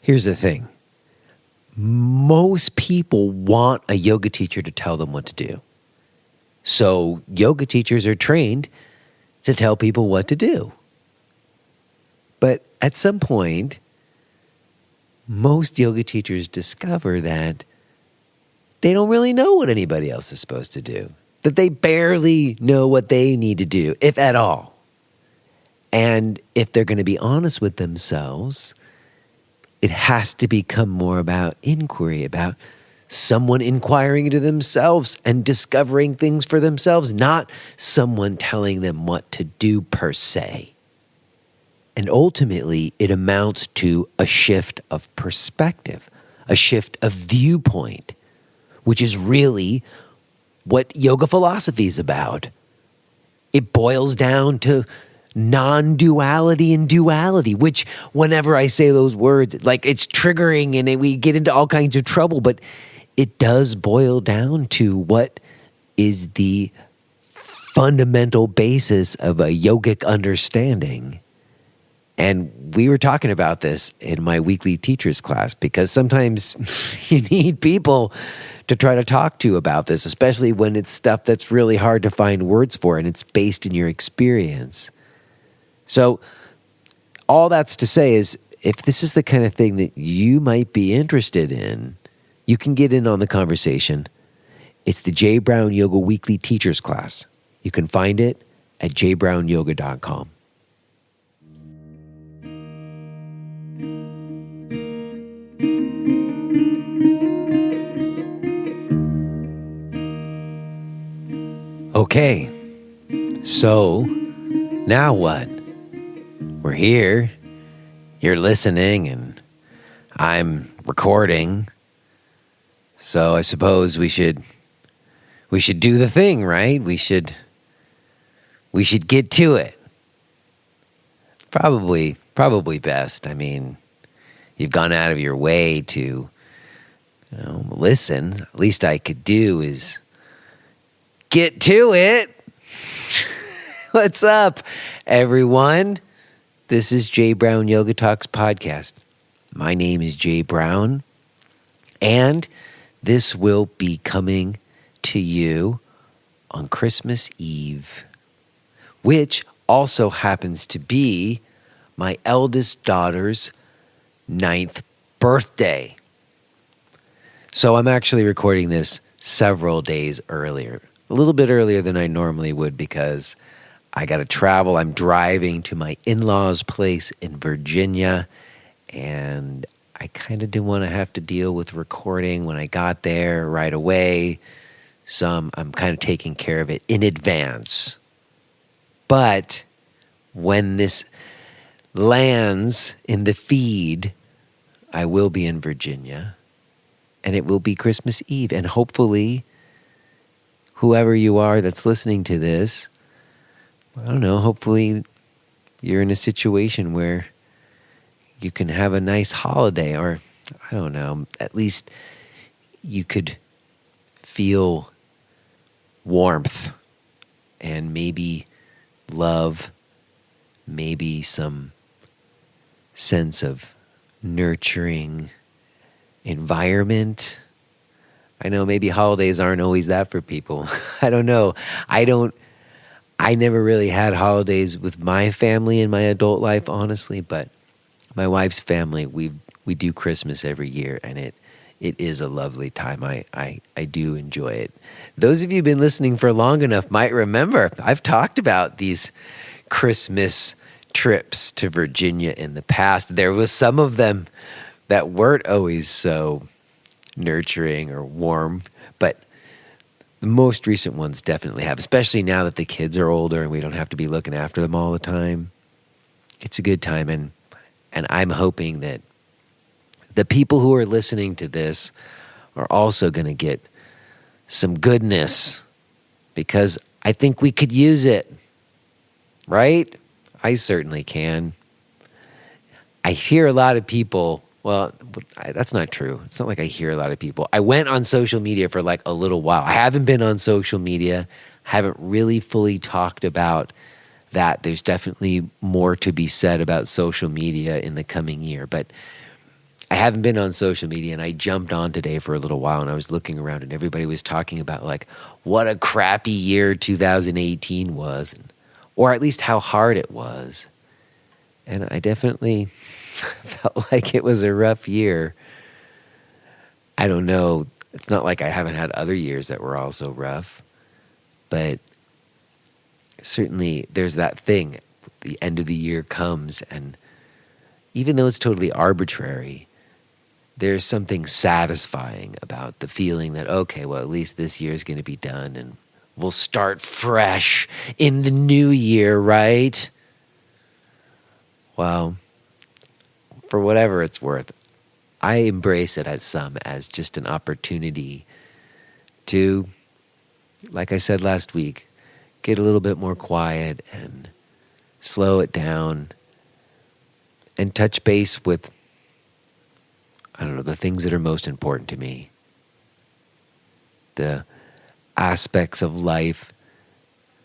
Here's the thing. Most people want a yoga teacher to tell them what to do. So yoga teachers are trained to tell people what to do. But at some point, most yoga teachers discover that they don't really know what anybody else is supposed to do, that they barely know what they need to do, if at all. And if they're going to be honest with themselves, it has to become more about inquiry, about someone inquiring into themselves and discovering things for themselves, not someone telling them what to do per se. And ultimately, it amounts to a shift of perspective, a shift of viewpoint, which is really what yoga philosophy is about. It boils down to non-duality and duality, which whenever I say those words, like it's triggering and we get into all kinds of trouble, but it does boil down to what is the fundamental basis of a yogic understanding. And we were talking about this in my weekly teachers class because sometimes you need people to try to talk to about this, especially when it's stuff that's really hard to find words for and it's based in your experience. So all that's to say is if this is the kind of thing that you might be interested in, you can get in on the conversation. It's the Jay Brown Yoga Weekly Teachers Class. You can find it at jbrownyoga.com. Okay, so now what? We're here, you're listening, and I'm recording. So I suppose we should do the thing, right? We should get to it. Probably best. I mean, you've gone out of your way to, listen. At least I could do is get to it. What's up, everyone? This is Jay Brown Yoga Talks podcast. My name is Jay Brown, and this will be coming to you on Christmas Eve, which also happens to be my eldest daughter's 9th birthday. So I'm actually recording this several days earlier, a little bit earlier than I normally would because I got to travel. I'm driving to my in-laws' place in Virginia, and I kind of didn't want to have to deal with recording when I got there right away. So I'm kind of taking care of it in advance. But when this lands in the feed, I will be in Virginia, and it will be Christmas Eve. And hopefully, whoever you are that's listening to this, I don't know, hopefully you're in a situation where you can have a nice holiday, or I don't know, at least you could feel warmth and maybe love, maybe some sense of nurturing environment. I know maybe holidays aren't always that for people. I don't know. I never really had holidays with my family in my adult life, honestly, but my wife's family, we do Christmas every year, and it is a lovely time. I do enjoy it. Those of you who've been listening for long enough might remember I've talked about these Christmas trips to Virginia in the past. There was some of them that weren't always so nurturing or warm, but the most recent ones definitely have, especially now that the kids are older and we don't have to be looking after them all the time. It's a good time, and I'm hoping that the people who are listening to this are also going to get some goodness, because I think we could use it, right? I certainly can. I hear a lot of people, well, that's not true. It's not like I hear a lot of people. I went on social media for like a little while. I haven't been on social media, haven't really fully talked about that. There's definitely more to be said about social media in the coming year. But I haven't been on social media, and I jumped on today for a little while, and I was looking around, and everybody was talking about like what a crappy year 2018 was, or at least how hard it was. And I definitely felt like it was a rough year. I don't know. It's not like I haven't had other years that were also rough, but certainly there's that thing. The end of the year comes, and even though it's totally arbitrary, there's something satisfying about the feeling that, okay, well, at least this year is going to be done, and we'll start fresh in the new year, right? Well, for whatever it's worth, I embrace it as just an opportunity to, like I said last week, get a little bit more quiet and slow it down and touch base with, I don't know, the things that are most important to me. The aspects of life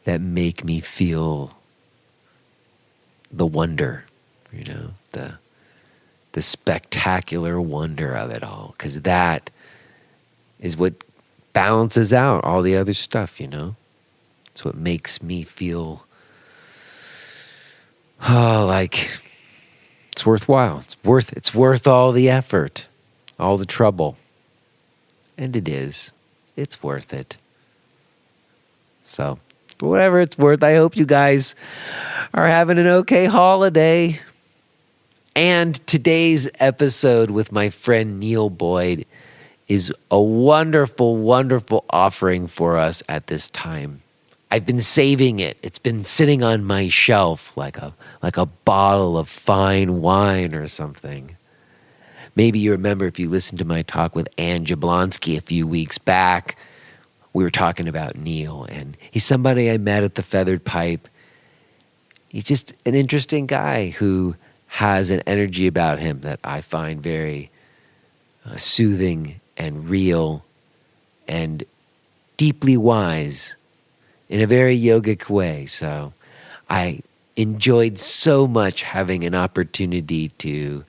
that make me feel the wonder, the spectacular wonder of it all, because that is what balances out all the other stuff, It's what makes me feel like it's worthwhile. It's worth all the effort, all the trouble. And it is. It's worth it. So, for whatever it's worth, I hope you guys are having an okay holiday. And today's episode with my friend Neil Boyd is a wonderful, wonderful offering for us at this time. I've been saving it. It's been sitting on my shelf like a bottle of fine wine or something. Maybe you remember if you listened to my talk with Ann Jablonski a few weeks back, we were talking about Neil, and he's somebody I met at the Feathered Pipe. He's just an interesting guy who has an energy about him that I find very soothing and real and deeply wise in a very yogic way. So I enjoyed so much having an opportunity to,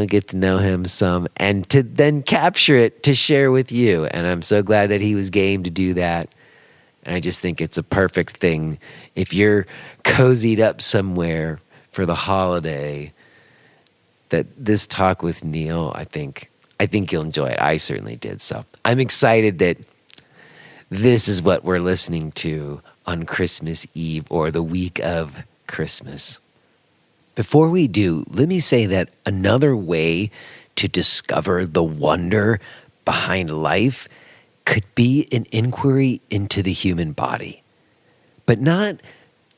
get to know him some and to then capture it to share with you. And I'm so glad that he was game to do that. And I just think it's a perfect thing. If you're cozied up somewhere for the holiday, that this talk with Neil, I think you'll enjoy it. I certainly did. So I'm excited that this is what we're listening to on Christmas Eve or the week of Christmas. Before we do, let me say that another way to discover the wonder behind life could be an inquiry into the human body, but not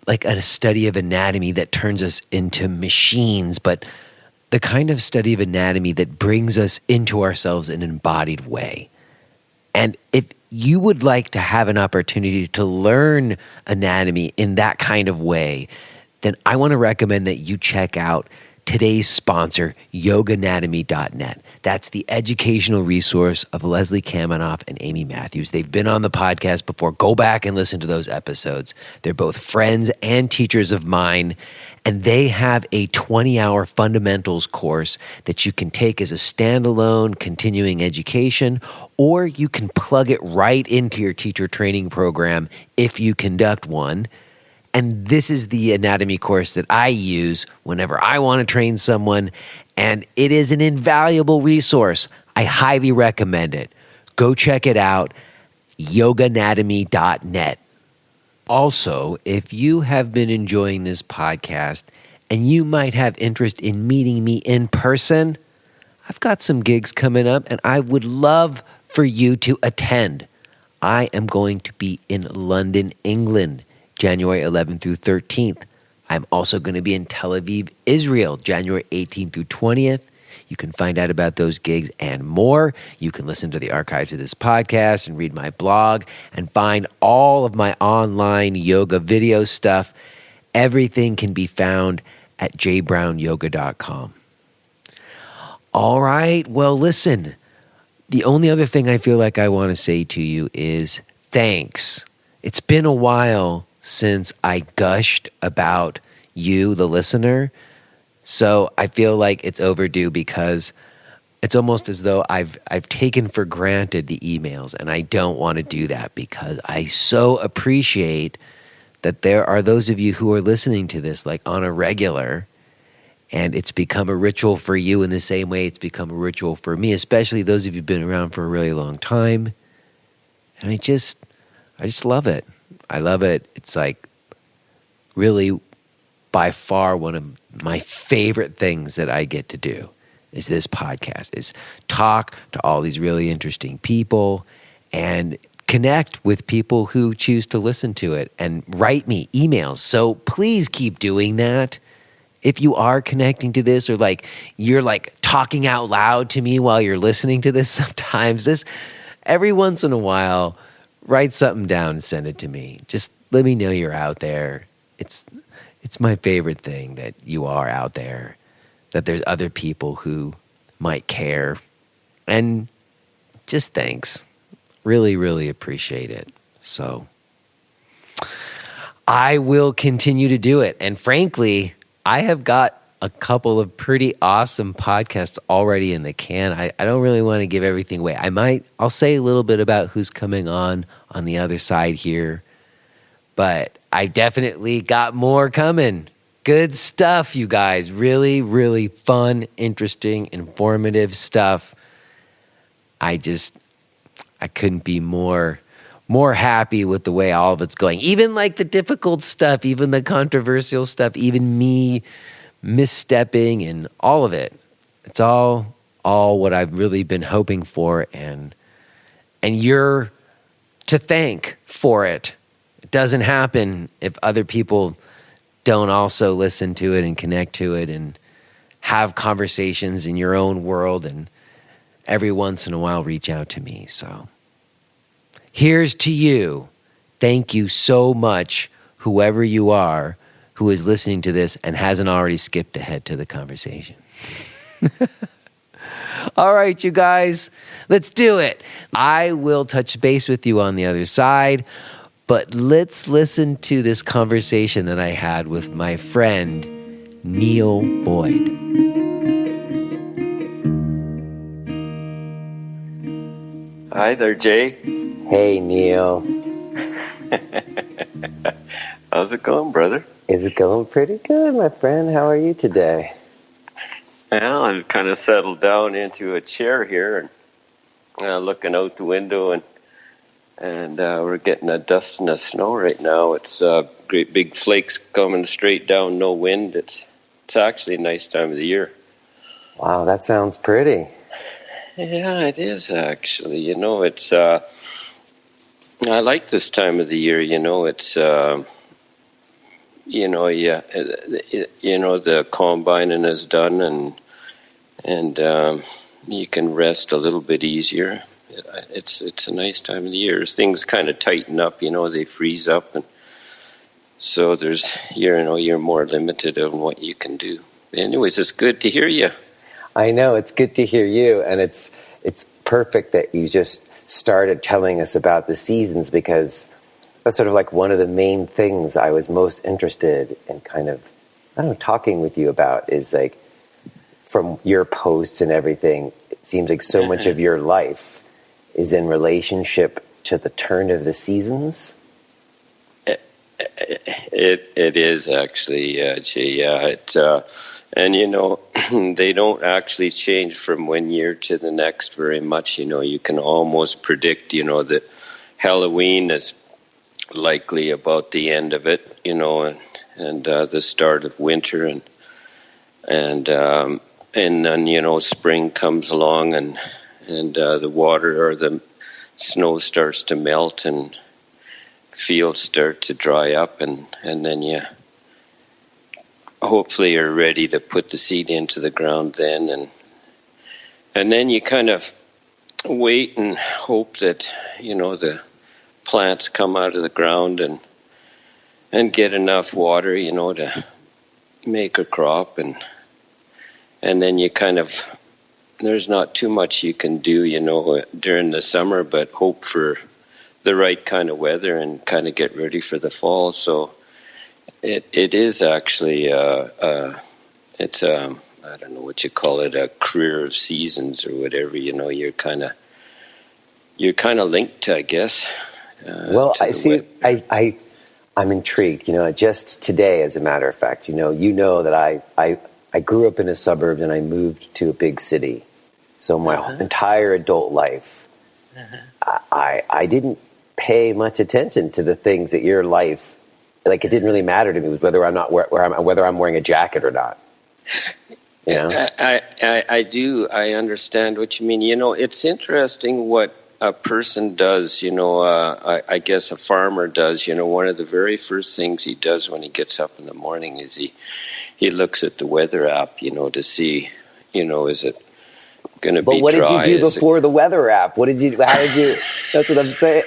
like a study of anatomy that turns us into machines, but the kind of study of anatomy that brings us into ourselves in an embodied way. And if you would like to have an opportunity to learn anatomy in that kind of way, then I want to recommend that you check out today's sponsor, yoganatomy.net. That's the educational resource of Leslie Kaminoff and Amy Matthews. They've been on the podcast before. Go back and listen to those episodes. They're both friends and teachers of mine, and they have a 20-hour fundamentals course that you can take as a standalone continuing education, or you can plug it right into your teacher training program if you conduct one. And this is the anatomy course that I use whenever I want to train someone, and it is an invaluable resource. I highly recommend it. Go check it out, yoganatomy.net. Also, if you have been enjoying this podcast and you might have interest in meeting me in person, I've got some gigs coming up, and I would love for you to attend. I am going to be in London, England, January 11th through 13th. I'm also going to be in Tel Aviv, Israel, January 18th through 20th. You can find out about those gigs and more. You can listen to the archives of this podcast and read my blog and find all of my online yoga video stuff. Everything can be found at jbrownyoga.com. All right, well, listen. The only other thing I feel like I want to say to you is thanks. It's been a while since I gushed about you, the listener. So I feel like it's overdue because it's almost as though I've taken for granted the emails, and I don't want to do that because I so appreciate that there are those of you who are listening to this like on a regular, and it's become a ritual for you in the same way it's become a ritual for me, especially those of you who've been around for a really long time. And I just love it. I love it. It's like really by far one of my favorite things that I get to do is this podcast, is talk to all these really interesting people and connect with people who choose to listen to it and write me emails. So please keep doing that. If you are connecting to this, or like you're like talking out loud to me while you're listening to this sometimes, every once in a while, write something down and send it to me. Just let me know you're out there. It's my favorite thing that you are out there, that there's other people who might care. And just thanks. Really, really appreciate it. So I will continue to do it. And frankly, I have got a couple of pretty awesome podcasts already in the can. I don't really want to give everything away. I'll say a little bit about who's coming on the other side here, but I definitely got more coming. Good stuff, you guys. Really, really fun, interesting, informative stuff. I couldn't be more happy with the way all of it's going. Even like the difficult stuff, even the controversial stuff, even me misstepping and all of it. It's all what I've really been hoping for, and you're to thank for it. It doesn't happen if other people don't also listen to it and connect to it and have conversations in your own world, and every once in a while reach out to me. So here's to you. Thank you so much, whoever you are who is listening to this and hasn't already skipped ahead to the conversation. All right, you guys, let's do it. I will touch base with you on the other side, but let's listen to this conversation that I had with my friend, Neil Boyd. Hi there, Jay. Hey, Neil. How's it going, brother? Is it going pretty good, my friend? How are you today? Well, I've kind of settled down into a chair here and looking out the window, and we're getting a dust and a snow right now. It's great big flakes coming straight down, no wind. It's actually a nice time of the year. Wow, that sounds pretty. Yeah, it is actually. You know, it's I like this time of the year. You know, it's the combining is done, and you can rest a little bit easier. It's a nice time of the year. Things kind of tighten up. You know, they freeze up, and so you're more limited on what you can do. Anyways, it's good to hear you. I know, it's good to hear you, and it's perfect that you just started telling us about the seasons, because that's sort of like one of the main things I was most interested in kind of, talking with you about, is like from your posts and everything, it seems like so much of your life is in relationship to the turn of the seasons. It is actually, Jay. Yeah, and you know, they don't actually change from one year to the next very much. You know, you can almost predict, you know, that Halloween is likely about the end of it, you know, and the start of winter, and then, you know, spring comes along, and the water or the snow starts to melt, and fields start to dry up, and then you hopefully are ready to put the seed into the ground then, and then you kind of wait and hope that, you know, the plants come out of the ground and get enough water, you know, to make a crop, and then you kind of, there's not too much you can do, you know, during the summer, but hope for the right kind of weather and kind of get ready for the fall. So it is actually a it's I don't know what you call it, a career of seasons or whatever. You're kind of linked, I guess. Well, I see. I'm intrigued. Just today, as a matter of fact, that I grew up in a suburb and I moved to a big city. So my entire adult life, I didn't pay much attention to the things that your life, like it didn't really matter to me whether whether I'm wearing a jacket or not. I do. I understand what you mean. It's interesting what a person does. I guess a farmer does. One of the very first things he does when he gets up in the morning is he looks at the weather app, to see, is it going to be dry? But what did you do before the weather app? How did you? That's what I'm saying.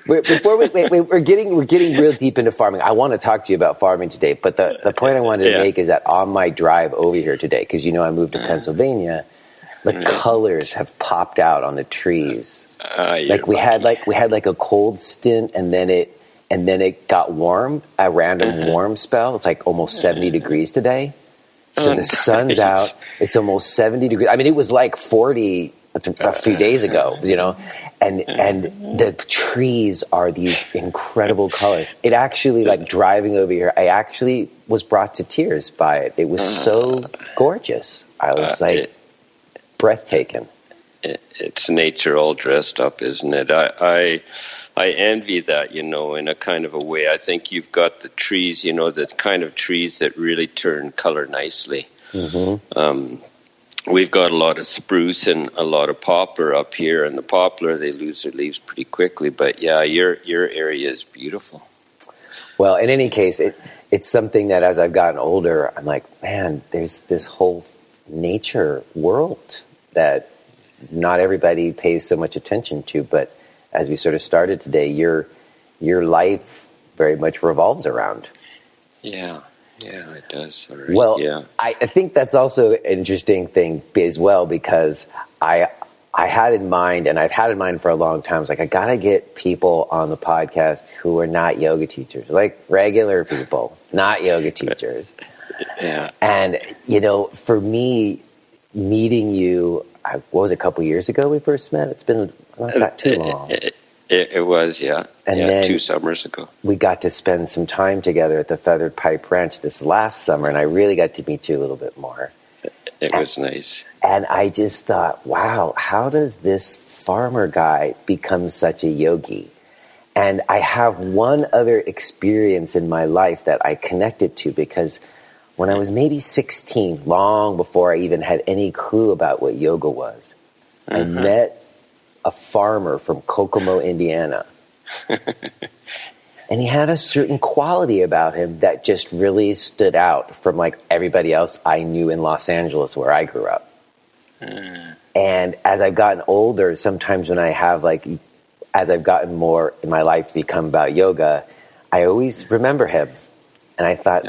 We're getting real deep into farming. I want to talk to you about farming today, but the point I wanted to make is that on my drive over here today, because I moved to Pennsylvania, the colors have popped out on the trees. We had a cold stint, and then it got warm, a random warm spell. It's like almost 70 degrees today. So the sun's out. It's almost 70 degrees. I mean, it was like 40 a few days ago, and the trees are these incredible colors. It actually, like driving over here, I actually was brought to tears by it. It was so gorgeous. I was breathtaking. It's nature all dressed up, isn't it? I envy that, in a kind of a way. I think you've got the trees, the kind of trees that really turn color nicely. Mm-hmm. We've got a lot of spruce and a lot of poplar up here, and the poplar, they lose their leaves pretty quickly. But yeah, your area is beautiful. Well, in any case, it's something that as I've gotten older, I'm like, man, there's this whole nature world that not everybody pays so much attention to. But as we sort of started today, your life very much revolves around. Yeah, it does. Right. Well, yeah. I think that's also an interesting thing as well, because I had in mind, and I've had in mind for a long time, I was like, I got to get people on the podcast who are not yoga teachers, like regular people, not yoga teachers. Yeah. And, for me, meeting you, what was it, a couple years ago we first met? It's been not too long. It was, yeah. And then 2 summers ago. We got to spend some time together at the Feathered Pipe Ranch this last summer, and I really got to meet you a little bit more. It was nice. And I just thought, wow, how does this farmer guy become such a yogi? And I have one other experience in my life that I connected to, because when I was maybe 16, long before I even had any clue about what yoga was, I met a farmer from Kokomo, Indiana. And he had a certain quality about him that just really stood out from like everybody else I knew in Los Angeles, where I grew up. And as I've gotten older, sometimes when I have as I've gotten more in my life become about yoga, I always remember him. And I thought,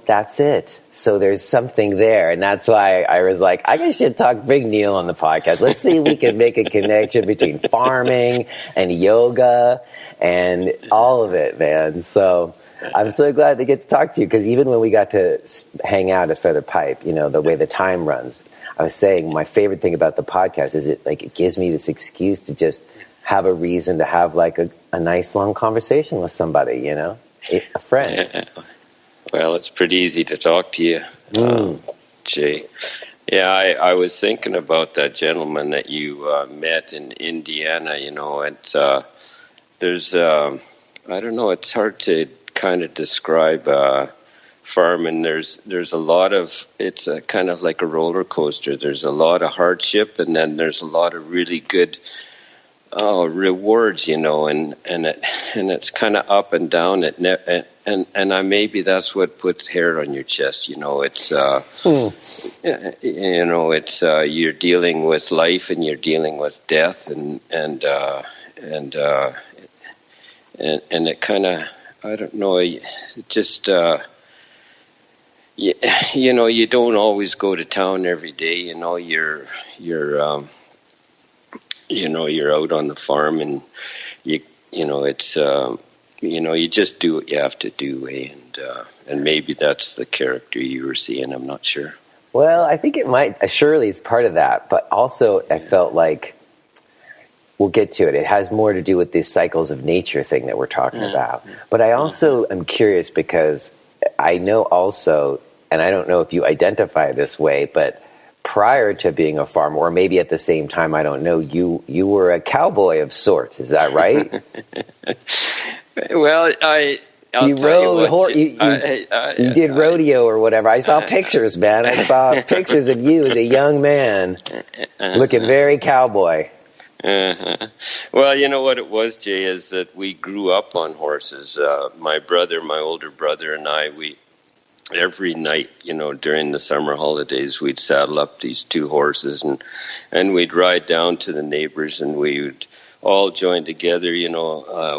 that's it. So there's something there. And that's why I was like, I should talk Big Neil on the podcast. Let's see if we can make a connection between farming and yoga and all of it, man. So I'm so glad to get to talk to you, because even when we got to hang out at Feather Pipe, the way the time runs, I was saying my favorite thing about the podcast is it gives me this excuse to just have a reason to have a nice long conversation with somebody, a friend. Well, it's pretty easy to talk to you, Jay. Yeah, I was thinking about that gentleman that you met in Indiana. There's I don't know. It's hard to kind of describe farming. There's a lot of, it's a kind of like a roller coaster. There's a lot of hardship, and then there's a lot of really good rewards, and it's kind of up and down. And maybe that's what puts hair on your chest. It's it's you're dealing with life, and you're dealing with death, and it kind of, I don't know, just you don't always go to town every day. You're out on the farm, and it's you just do what you have to do, and And maybe that's the character you were seeing. I'm not sure. Well, I think it might. Surely it's part of that, but also I felt like we'll get to it. It has more to do with these cycles of nature thing that we're talking about. But I also am curious because I know also, and I don't know if you identify this way, but prior to being a farmer, or maybe at the same time, I don't know, you were a cowboy of sorts. Is that right? Well, you did rodeo or whatever. I saw pictures, man. I saw pictures of you as a young man looking very cowboy. Well, you know what it was, Jay, is that we grew up on horses. My older brother and I, every night, during the summer holidays, we'd saddle up these 2 horses and we'd ride down to the neighbors, and we would all join together,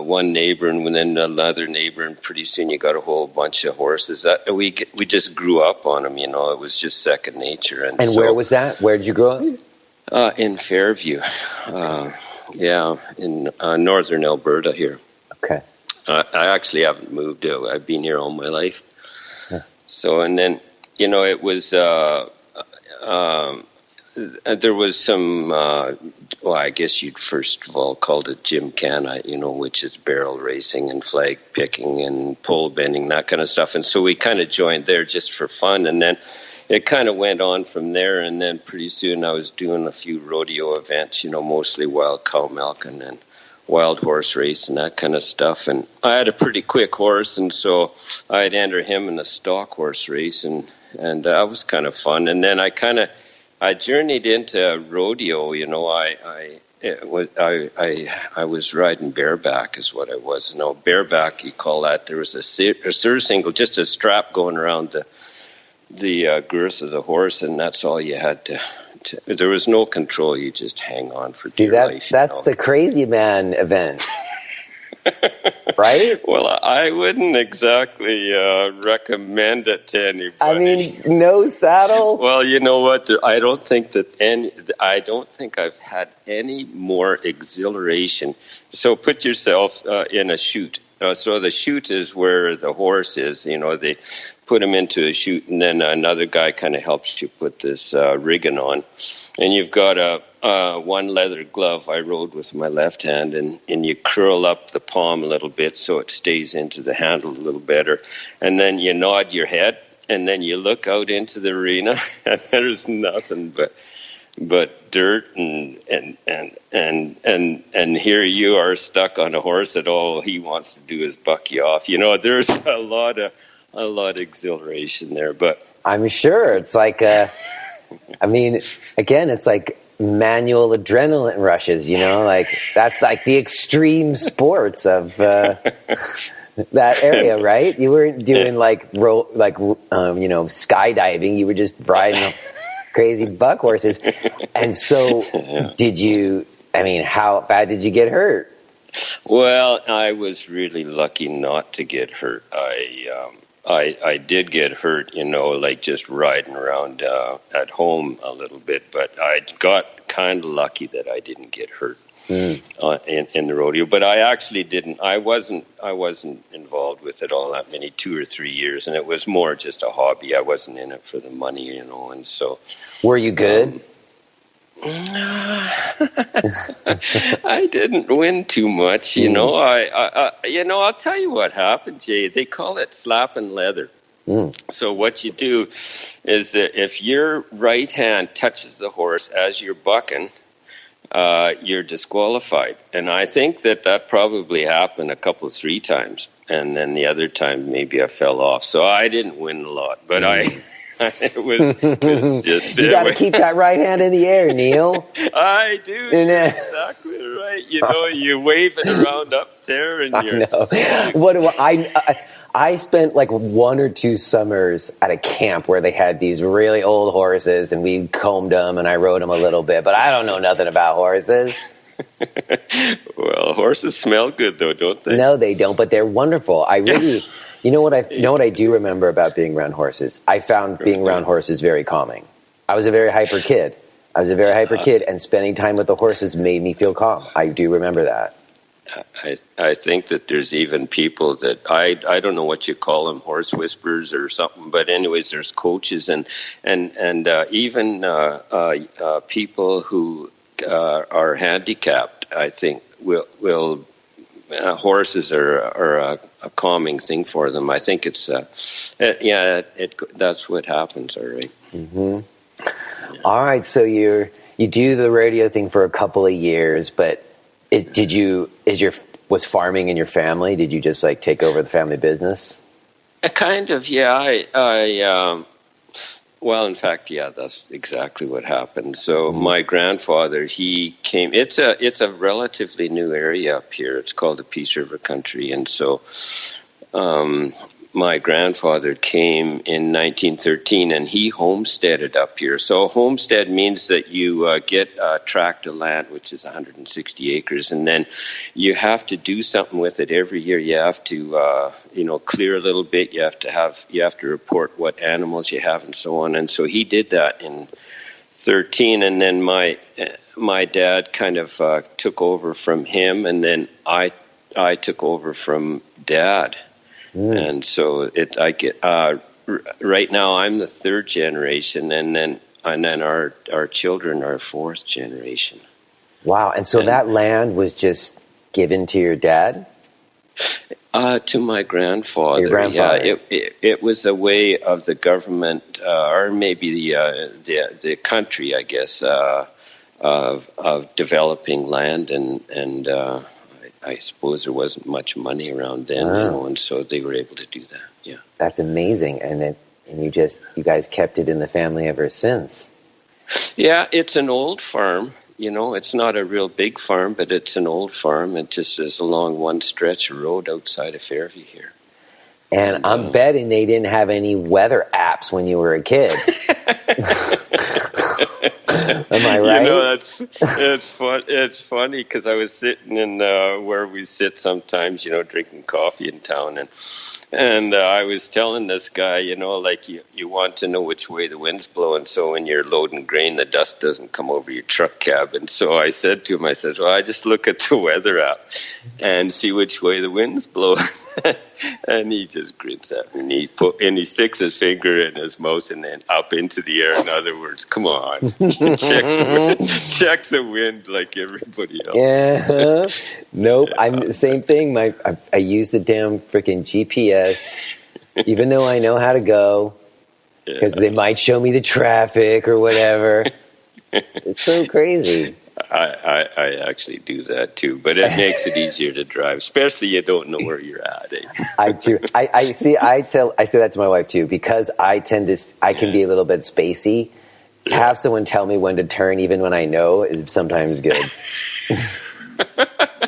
one neighbor and then another neighbor, and pretty soon you got a whole bunch of horses. We just grew up on them, it was just second nature. And so, where was that? Where did you grow up? In Fairview, in northern Alberta here. Okay. I actually haven't moved. I've been here all my life. Huh. So, and then, it was... there was some, I guess you'd first of all called it gymkhana, which is barrel racing and flag picking and pole bending, that kind of stuff. And so we kind of joined there just for fun. And then it kind of went on from there. And then pretty soon I was doing a few rodeo events, mostly wild cow milking and wild horse race and that kind of stuff. And I had a pretty quick horse, and so I'd enter him in a stock horse race, and that was kind of fun. And then I journeyed into rodeo. I was riding bareback is what I was. No, bareback, you call that. There was a surcingle, just a strap going around the girth of the horse, and that's all you had to. There was no control. You just hang on for dear life. That's the crazy man event. Right? Well, I wouldn't exactly recommend it to anybody. I mean, no saddle? Well, you know what? I don't think I've had any more exhilaration. So put yourself in a chute. So the chute is where the horse is. They put him into a chute, and then another guy kind of helps you put this rigging on. And you've got one leather glove I rode with my left hand, and you curl up the palm a little bit so it stays into the handle a little better. And then you nod your head, and then you look out into the arena, and there's nothing but dirt and here you are stuck on a horse that all he wants to do is buck you off. There's a lot of exhilaration there, but I'm sure it's like again, it's like manual adrenaline rushes, like that's like the extreme sports of that area, right? You weren't doing skydiving. You were just riding crazy buck horses. And so how bad did you get hurt? Well, I was really lucky not to get hurt. I did get hurt, just riding around at home a little bit, but I got kind of lucky that I didn't get hurt in the rodeo. But I actually didn't. I wasn't involved with it all that many 2 or 3 years, and it was more just a hobby. I wasn't in it for the money, and so. Were you good? I didn't win too much, I'll tell you what happened, Jay. They call it slapping leather. So what you do is that if your right hand touches the horse as you're bucking, you're disqualified. And I think that probably happened 3 times. And then the other time maybe I fell off. So I didn't win a lot, but it was just... You got to keep that right hand in the air, Neil. I do. You're exactly right. You wave it around up there, and you're... I spent like 1 or 2 summers at a camp where they had these really old horses, and we combed them, and I rode them a little bit, but I don't know nothing about horses. Well, horses smell good, though, don't they? No, they don't, but they're wonderful. I really... You know what I do remember about being around horses? I found being around horses very calming. I was a very hyper kid. And spending time with the horses made me feel calm. I do remember that. I think that there's even people that I don't know what you call them, horse whisperers or something, but anyways, there's coaches and even people who are handicapped. I think will horses are a calming thing for them. I think it's that's what happens. All right. Mm-hmm. All right. So you do the radio thing for a couple of years, but was farming in your family? Did you just like take over the family business? Kind of, yeah. Well, in fact, yeah, that's exactly what happened. So my grandfather, he came. It's a relatively new area up here. It's called the Peace River Country, and so my grandfather came in 1913, and he homesteaded up here. So homestead means that you get a tract of land, which is 160 acres, and then you have to do something with it every year. You have to, clear a little bit. You have to report what animals you have and so on. And so he did that in 13, and then my dad kind of took over from him, and then I took over from Dad. And so right now I'm the third generation, and then our children are fourth generation. Wow! And so that land was just given to your dad? To my grandfather. Your grandfather. Yeah, it was a way of the government, or maybe the country, I guess, of developing land and. I suppose there wasn't much money around then, and so they were able to do that. Yeah, that's amazing, and you guys kept it in the family ever since. Yeah, it's an old farm. It's not a real big farm, but it's an old farm. It just is along one stretch of road outside of Fairview here. And I'm betting they didn't have any weather apps when you were a kid. Am I right? It's funny because I was sitting in where we sit sometimes, drinking coffee in town, and I was telling this guy, like you want to know which way the wind's blowing, so when you're loading grain, the dust doesn't come over your truck cab. And so I said to him, well, I just look at the weather app and see which way the wind's blowing. And he just grins at me, and he sticks his finger in his mouth and then up into the air. In other words, come on, check the wind like everybody else. Yeah, nope. I'm the same thing. I use the damn freaking GPS, even though I know how to go, because they might show me the traffic or whatever. It's so crazy. I actually do that too, but it makes it easier to drive, especially you don't know where you're at. I do. I say that to my wife too, because I can be a little bit spacey. To have someone tell me when to turn, even when I know, is sometimes good.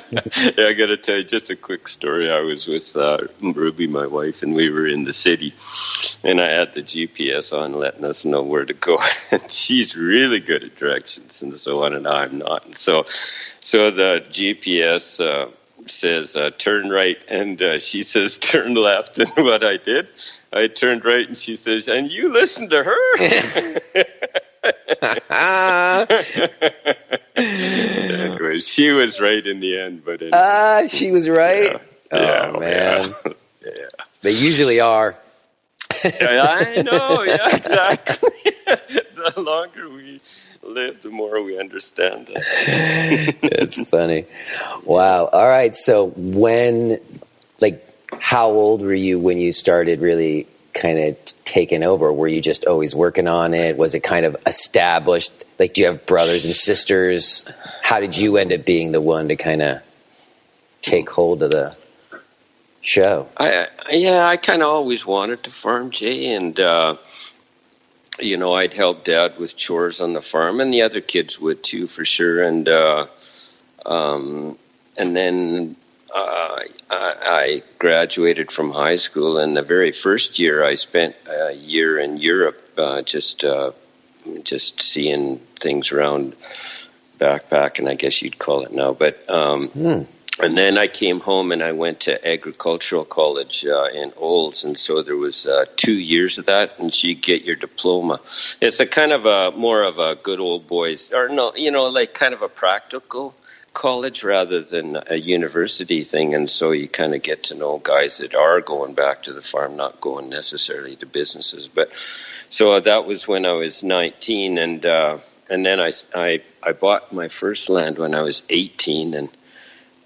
Yeah, I got to tell you just a quick story. I was with Ruby, my wife, and we were in the city, and I had the GPS on letting us know where to go. And she's really good at directions and so on, and I'm not. And so the GPS says turn right, and she says turn left. And what I did, I turned right, and she says, and you listen to her. Anyway, she was right in the end, but anyway. She was right. Yeah. Oh man, yeah. They usually are. I know. Yeah, exactly. The longer we live, the more we understand that. It's funny. Wow. All right. So how old were you when you started really kind of taking over? Were you just always working on it? Was it kind of established? Like, do you have brothers and sisters? How did you end up being the one to kind of take hold of the show? I kind of always wanted to farm, Jay, and I'd help Dad with chores on the farm, and the other kids would too, for sure. And then I graduated from high school, and the very first year I spent a year in Europe, just seeing things around, backpacking, I guess you'd call it now. But and then I came home and I went to agricultural college in Olds, and so there was 2 years of that, and you get your diploma. It's a kind of more of a good old boys, or no, like kind of a practical college rather than a university thing, and so you kind of get to know guys that are going back to the farm, not going necessarily to businesses. But so that was when I was 19, and then I bought my first land when I was 18, and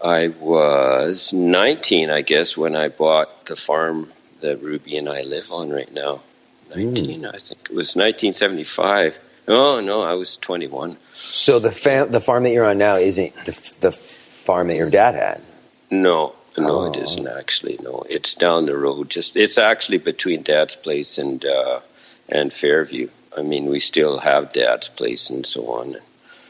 I was 19, I guess, when I bought the farm that Ruby and I live on right now. 19, I think it was 1975. Oh no, I was 21. So the farm that you're on now isn't the farm that your dad had? No, it isn't actually. No, it's down the road. It's actually between Dad's place and Fairview. I mean, we still have Dad's place and so on,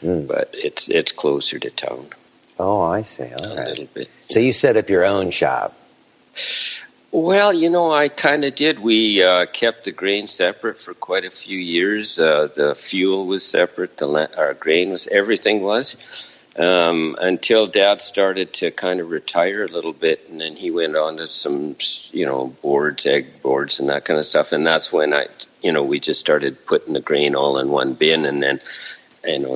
but it's closer to town. Oh, I see. All right. A little bit. So you set up your own shop? Well, I kind of did. We kept the grain separate for quite a few years. The fuel was separate. Our grain was, everything was, until Dad started to kind of retire a little bit, and then he went on to some, boards, egg boards, and that kind of stuff. And that's when we just started putting the grain all in one bin, and then,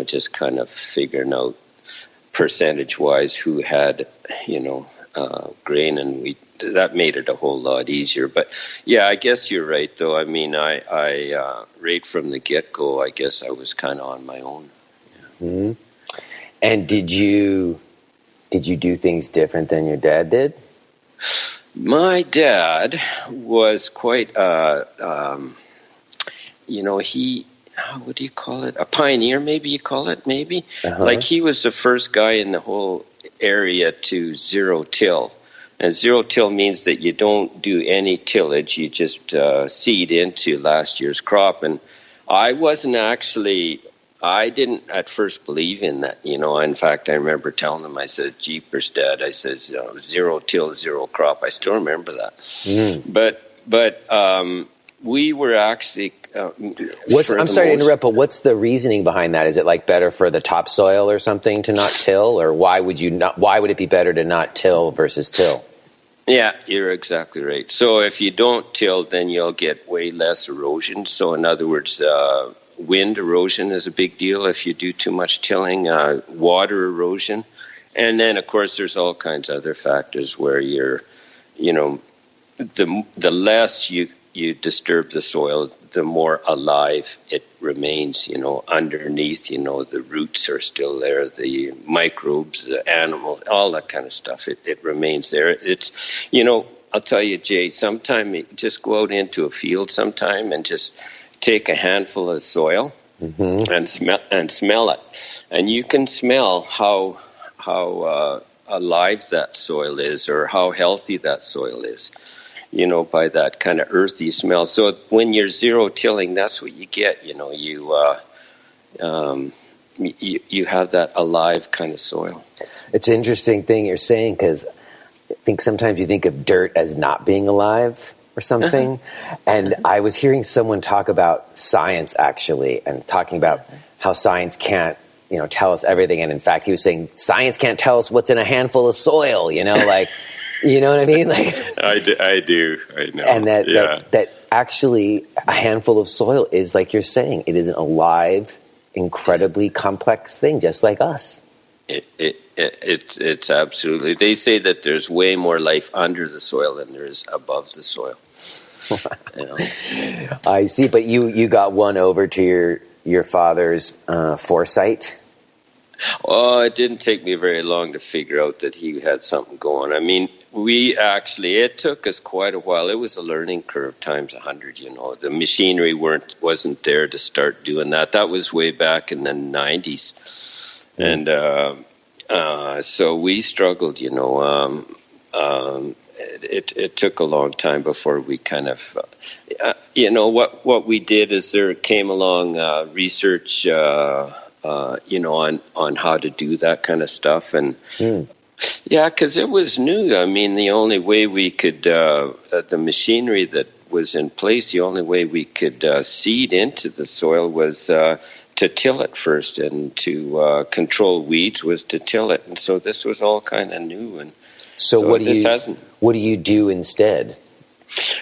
just kind of figuring out percentage-wise who had, grain, and that made it a whole lot easier. But yeah, I guess you're right, though. I mean, I right from the get-go, I guess I was kind of on my own. Yeah. Mm-hmm. And did you do things different than your dad did? My dad was quite, he, what do you call it? A pioneer, maybe you call it, maybe? Uh-huh. Like, he was the first guy in the whole area to zero-till. And zero-till means that you don't do any tillage. You just seed into last year's crop. And I didn't at first believe in that. In fact, I remember telling him, I said, "Jeepers, Dad," I said, "zero-till, zero crop." I still remember that. But we were actually... I'm sorry to interrupt, but what's the reasoning behind that? Is it like better for the topsoil or something to not till, or why would it be better to not till versus till? Yeah, you're exactly right. So if you don't till, then you'll get way less erosion. So in other words, wind erosion is a big deal if you do too much tilling, water erosion. And then, of course, there's all kinds of other factors where you're, the less you disturb the soil, the more alive it remains, underneath, the roots are still there, the microbes, the animals, all that kind of stuff, it remains there. It's, I'll tell you, Jay, sometime just go out into a field sometime and just take a handful of soil and smell it. And you can smell how alive that soil is or how healthy that soil is. By that kind of earthy smell. So when you're zero-tilling, that's what you get. You have that alive kind of soil. It's an interesting thing you're saying, because I think sometimes you think of dirt as not being alive or something. And I was hearing someone talk about science, actually, and talking about how science can't, tell us everything. And in fact, he was saying science can't tell us what's in a handful of soil, like... You know what I mean? Like I do. I know. And that actually a handful of soil is, like you're saying, it is an alive, incredibly complex thing, just like us. It's absolutely. They say that there's way more life under the soil than there is above the soil. I see, but you got one over to your father's foresight. Oh, it didn't take me very long to figure out that he had something going. I mean, it took us quite a while. It was a learning curve times 100, The machinery wasn't there to start doing that. That was way back in the 90s. And so we struggled, It took a long time before we kind of, what we did is there came along research, on how to do that kind of stuff. And yeah, because it was new. I mean, the only way we could, the machinery that was in place, the only way we could seed into the soil was to till it first, and to control weeds was to till it. And so this was all kind of new. And so what do you do instead?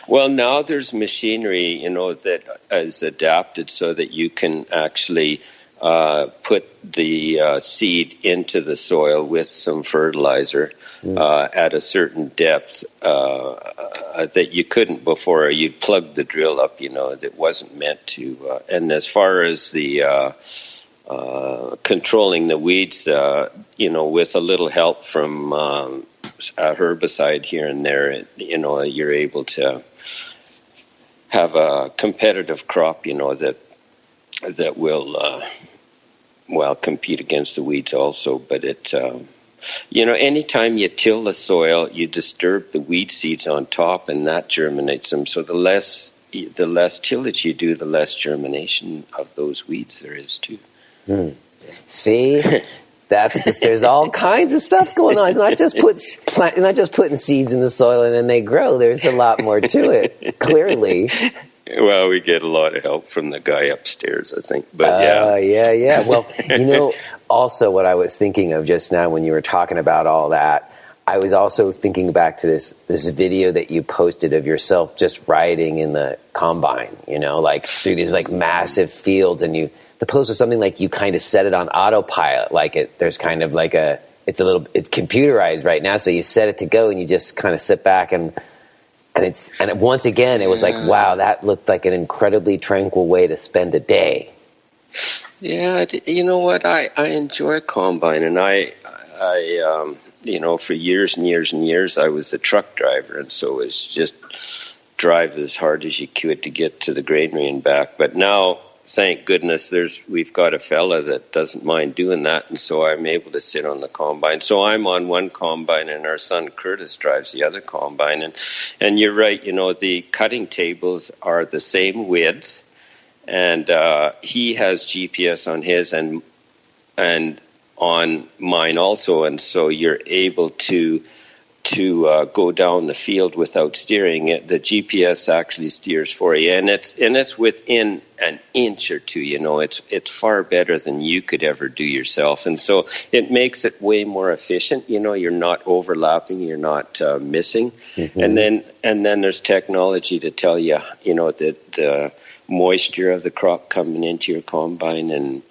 Well, now there's machinery, that is adapted so that you can actually put the seed into the soil with some fertilizer at a certain depth that you couldn't before. You'd plug the drill up, that wasn't meant to. And as far as the controlling the weeds, with a little help from a herbicide here and there, you're able to have a competitive crop, that will compete against the weeds also. But anytime you till the soil, you disturb the weed seeds on top, and that germinates them. So the less tillage you do, the less germination of those weeds there is too. See, there's all kinds of stuff going on. It's not just putting seeds in the soil and then they grow. There's a lot more to it, clearly. Well, we get a lot of help from the guy upstairs, I think. But yeah. Well, also what I was thinking of just now when you were talking about all that, I was also thinking back to this video that you posted of yourself just riding in the combine, like through these like massive fields, and the post was something like you kind of set it on autopilot, like there's kind of like it's computerized right now, so you set it to go and you just kind of sit back and once again, it was like, wow, that looked like an incredibly tranquil way to spend a day. Yeah, you know what? I enjoy combine, and I for years and years and years, I was a truck driver, and so it's just drive as hard as you could to get to the granary and back. But now, thank goodness, we've got a fella that doesn't mind doing that, and so I'm able to sit on the combine. So I'm on one combine, and our son Curtis drives the other combine. And you're right, the cutting tables are the same width, and he has GPS on his and on mine also, and so you're able to go down the field without steering it. The GPS actually steers for you, and it's within an inch or two. It's far better than you could ever do yourself, and so it makes it way more efficient. You're not overlapping, you're not missing, and then there's technology to tell you, that the moisture of the crop coming into your combine, and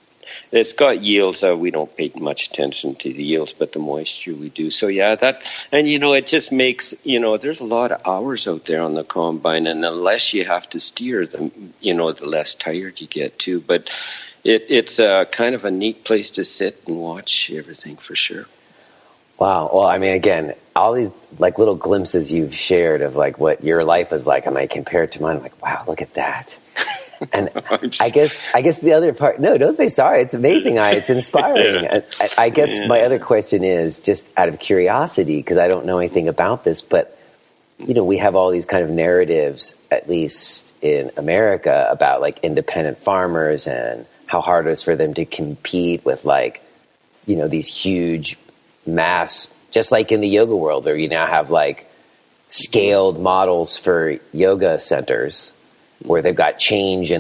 it's got yields. We don't pay much attention to the yields, but the moisture we do. So it just makes, there's a lot of hours out there on the combine, and unless you have to steer them, the less tired you get too. But it's kind of a neat place to sit and watch everything for sure. Wow. Well, I mean, again, all these like little glimpses you've shared of like what your life is like, and I compare it to mine. I'm like, wow, look at that. And I guess the other part, no, don't say sorry. It's amazing. It's inspiring. Yeah. I guess my other question is just out of curiosity, because I don't know anything about this, but, we have all these kind of narratives, at least in America, about like independent farmers and how hard it is for them to compete with like, these huge mass, just like in the yoga world, where you now have like scaled models for yoga centers, where they've got chains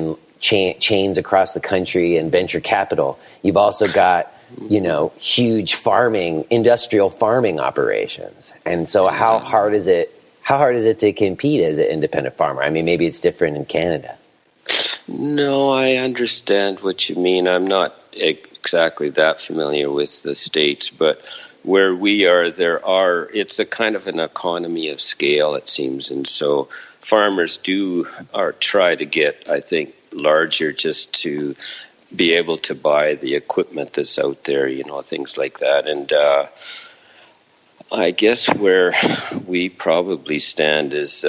across the country and venture capital. You've also got, huge industrial farming operations. And so how hard is it to compete as an independent farmer? I mean, maybe it's different in Canada. No, I understand what you mean. I'm not exactly that familiar with the States, but where we are, it's a kind of an economy of scale, it seems. And so farmers try to get, I think, larger just to be able to buy the equipment that's out there, things like that. And I guess where we probably stand is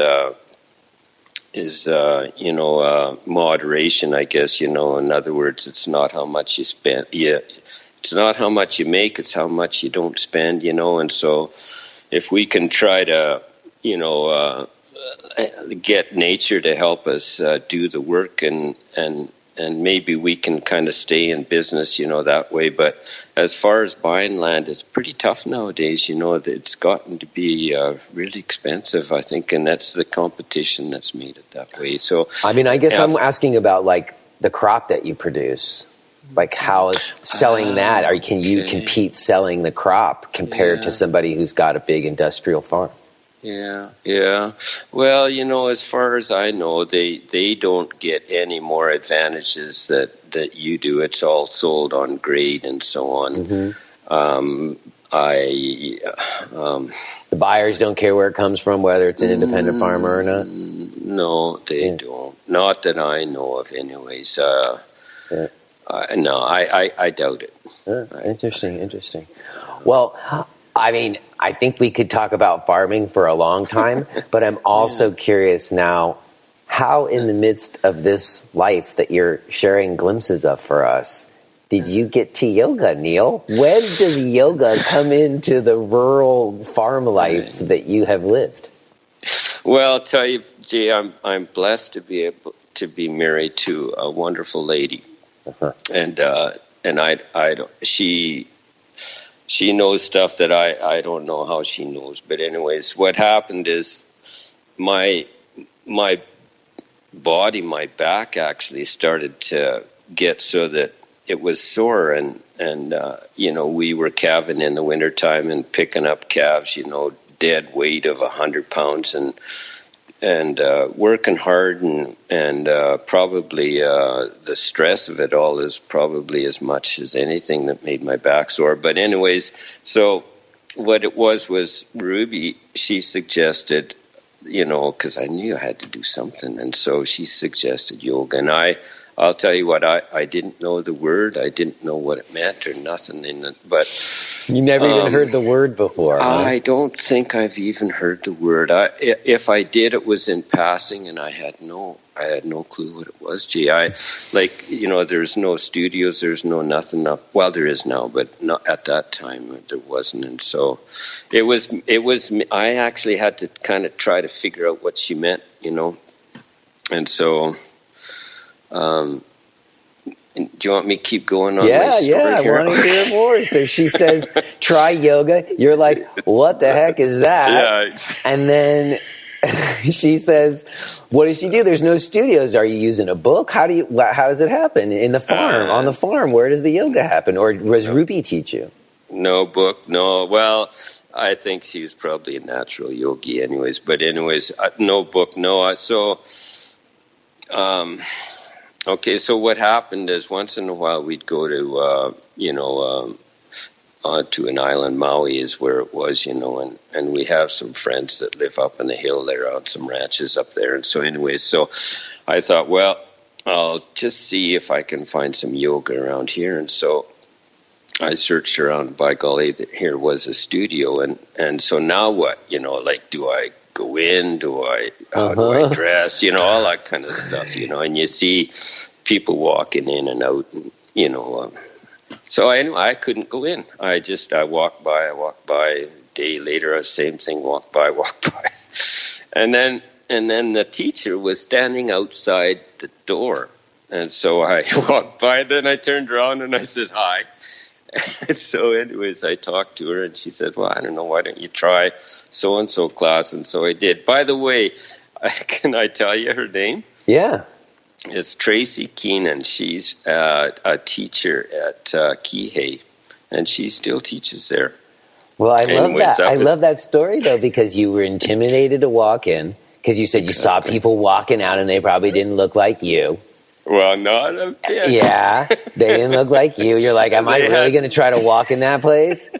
moderation, I guess. In other words, it's not how much you spend. It's not how much you make, it's how much you don't spend, and so if we can try to, get nature to help us do the work, and maybe we can kind of stay in business, that way. But as far as buying land, it's pretty tough nowadays, it's gotten to be really expensive, I think, and that's the competition that's made it that way. So, I mean, I guess I'm asking about like the crop that you produce. Like, how is selling that? Can you compete selling the crop compared to somebody who's got a big industrial farm? Yeah. Well, as far as I know, they don't get any more advantages that you do. It's all sold on grade and so on. Mm-hmm. I The buyers don't care where it comes from, whether it's an independent farmer or not? No, they don't. Not that I know of, anyways. No, I doubt it. Interesting. Well, I mean, I think we could talk about farming for a long time, but I'm also curious now, how in the midst of this life that you're sharing glimpses of for us, did you get to yoga, Neil? When does yoga come into the rural farm life that you have lived? Well, I'll tell you, Jay, I'm blessed to be able to be married to a wonderful lady, and I don't, she knows stuff that I don't know how she knows. But anyways, what happened is my body, my back actually started to get so that it was sore, and we were calving in the wintertime and picking up calves, dead weight of 100 pounds and working hard and probably the stress of it all is probably as much as anything that made my back sore. But anyways, so what it was Ruby, she suggested, because I knew I had to do something, and so she suggested yoga, and I'll tell you what, I didn't know the word. I didn't know what it meant or nothing in it. But you never even heard the word before, huh? I don't think I've even heard the word. If I did, it was in passing, and I had no clue what it was. Gee, there's no studios, there's no nothing up. Well, there is now, but not at that time there wasn't. And so it was. I actually had to kind of try to figure out what she meant, and so. Do you want me to keep going on my story I here? want to hear more. So she says, try yoga. You're like, what the heck is that? Yeah. And then she says, what does she do? There's no studios. Are you using a book? How does it happen? In the farm, on the farm, where does the yoga happen? Or does Ruby teach you? No book, no. Well, I think she was probably a natural yogi anyways. But anyways, no book, no. Okay, so what happened is once in a while we'd go to, to an island, Maui is where it was, and we have some friends that live up on the hill there on some ranches up there. And so anyways, so I thought, well, I'll just see if I can find some yoga around here. And so I searched around, by golly, here was a studio. And so now what, do I go in? How do I dress? All that kind of stuff, and you see people walking in and out, and, so anyway, I couldn't go in. I walked by, a day later, same thing, walked by. And then the teacher was standing outside the door. And so I walked by, then I turned around and I said, hi. And so anyways, I talked to her and she said, well, I don't know, why don't you try so-and-so class? And so I did. By the way, can I tell you her name? Yeah. It's Tracy Keenan. She's a teacher at Kihei, and she still teaches there. Well, I love that. I love that story, though, because you were intimidated to walk in, because you said you saw people walking out and they probably didn't look like you. Well, not a bit. Yeah, they didn't look like you. You're like, am I really going to try to walk in that place?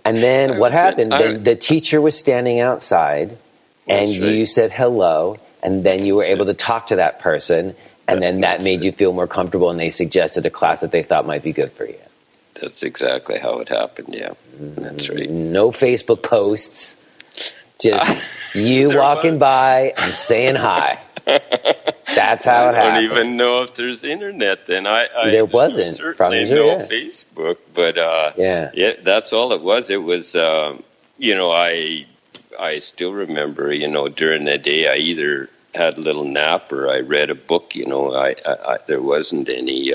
And then what happened? Then the teacher was standing outside, and you said hello, and then you were able to talk to that person, and then that made you feel more comfortable, and they suggested a class that they thought might be good for you. That's exactly how it happened, yeah. That's right. No Facebook posts, just you walking by and saying hi. That's how it happened. I don't even know if there's internet then. There wasn't. Certainly no Facebook, but yeah, that's all it was. It was, I still remember, during the day I either had a little nap or I read a book. There wasn't any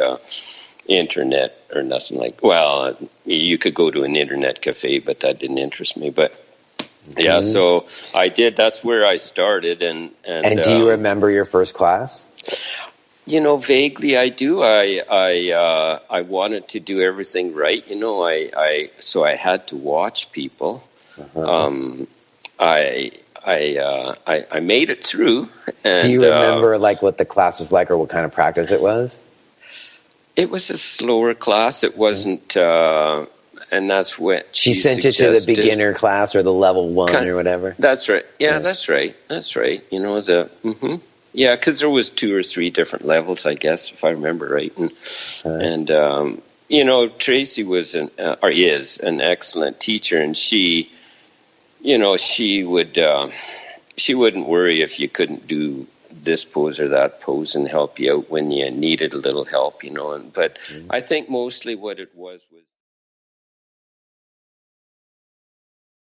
internet or nothing like. Well, you could go to an internet cafe, but that didn't interest me. But yeah, so I did. That's where I started. And do you remember your first class? Vaguely I do. I wanted to do everything right. So I had to watch people. I made it through. And, do you remember like what the class was like or what kind of practice it was? It was a slower class. It wasn't, and that's what she sent you to the beginner class or the level 1 or whatever. That's right. Yeah, that's right. That's right. You know yeah, because there was 2 or 3 different levels, I guess, if I remember right. And you know, Tracy was is an excellent teacher, and she, you know, she wouldn't worry if you couldn't do this pose or that pose and help you out when you needed a little help, you know. But I think mostly what it was.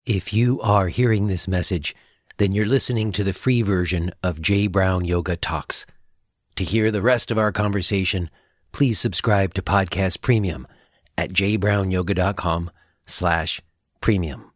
If you are hearing this message, then you're listening to the free version of Jay Brown Yoga Talks. To hear the rest of our conversation, please subscribe to Podcast Premium at jbrownyoga.com/premium.